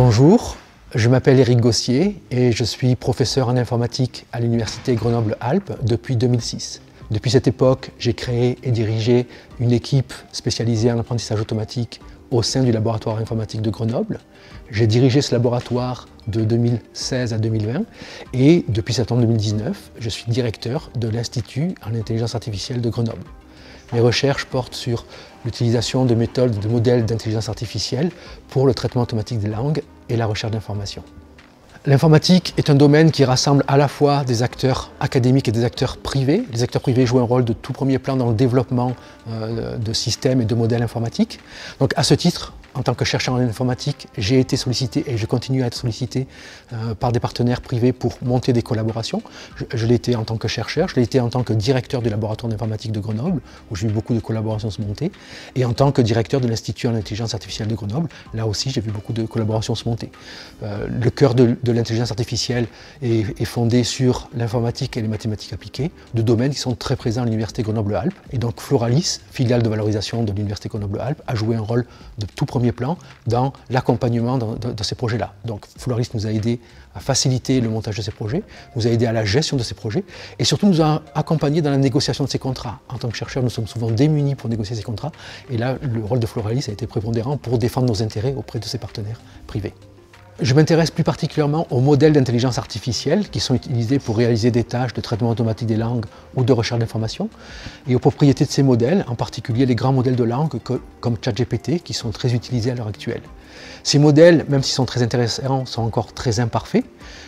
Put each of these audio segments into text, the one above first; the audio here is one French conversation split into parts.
Bonjour, je m'appelle Éric Gossier et je suis professeur en informatique à l'Université Grenoble-Alpes depuis 2006. Depuis cette époque, j'ai créé et dirigé une équipe spécialisée en apprentissage automatique au sein du laboratoire informatique de Grenoble. J'ai dirigé ce laboratoire de 2016 à 2020 et depuis septembre 2019, je suis directeur de l'Institut en intelligence artificielle de Grenoble. Mes recherches portent sur l'utilisation de méthodes et de modèles d'intelligence artificielle pour le traitement automatique des langues et la recherche d'informations. L'informatique est un domaine qui rassemble à la fois des acteurs académiques et des acteurs privés. Les acteurs privés jouent un rôle de tout premier plan dans le développement de systèmes et de modèles informatiques. Donc à ce titre, en tant que chercheur en informatique, j'ai été sollicité et je continue à être sollicité par des partenaires privés pour monter des collaborations. Je l'ai été en tant que chercheur, je l'ai été en tant que directeur du laboratoire d'informatique de Grenoble, où j'ai vu beaucoup de collaborations se monter, et en tant que directeur de l'Institut en intelligence artificielle de Grenoble, là aussi j'ai vu beaucoup de collaborations se monter. Le cœur de l'intelligence artificielle est fondé sur l'informatique et les mathématiques appliquées, deux domaines qui sont très présents à l'Université Grenoble-Alpes. Et donc Floralis, filiale de valorisation de l'Université Grenoble-Alpes, a joué un rôle de tout premier plan dans l'accompagnement de ces projets-là. Donc Floralis nous a aidé à faciliter le montage de ces projets, nous a aidé à la gestion de ces projets et surtout nous a accompagnés dans la négociation de ces contrats. En tant que chercheurs, nous sommes souvent démunis pour négocier ces contrats et là, le rôle de Floralis a été prépondérant pour défendre nos intérêts auprès de ses partenaires privés. Je m'intéresse plus particulièrement aux modèles d'intelligence artificielle qui sont utilisés pour réaliser des tâches de traitement automatique des langues ou de recherche d'informations et aux propriétés de ces modèles, en particulier les grands modèles de langue comme ChatGPT qui sont très utilisés à l'heure actuelle. Ces modèles, même s'ils sont très intéressants, sont encore très imparfaits.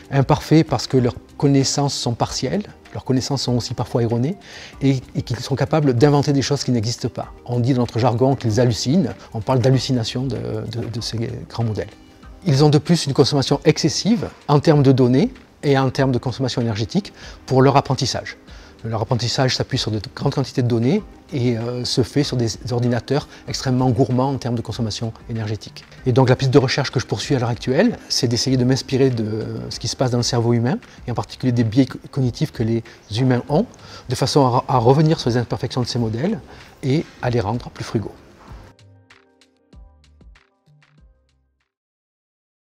Imparfaits parce que leurs connaissances sont partielles, leurs connaissances sont aussi parfois erronées et qu'ils sont capables d'inventer des choses qui n'existent pas. On dit dans notre jargon qu'ils hallucinent, on parle d'hallucination de ces grands modèles. Ils ont de plus une consommation excessive en termes de données et en termes de consommation énergétique pour leur apprentissage. Leur apprentissage s'appuie sur de grandes quantités de données et se fait sur des ordinateurs extrêmement gourmands en termes de consommation énergétique. Et donc la piste de recherche que je poursuis à l'heure actuelle, c'est d'essayer de m'inspirer de ce qui se passe dans le cerveau humain, et en particulier des biais cognitifs que les humains ont, de façon à revenir sur les imperfections de ces modèles et à les rendre plus frugaux.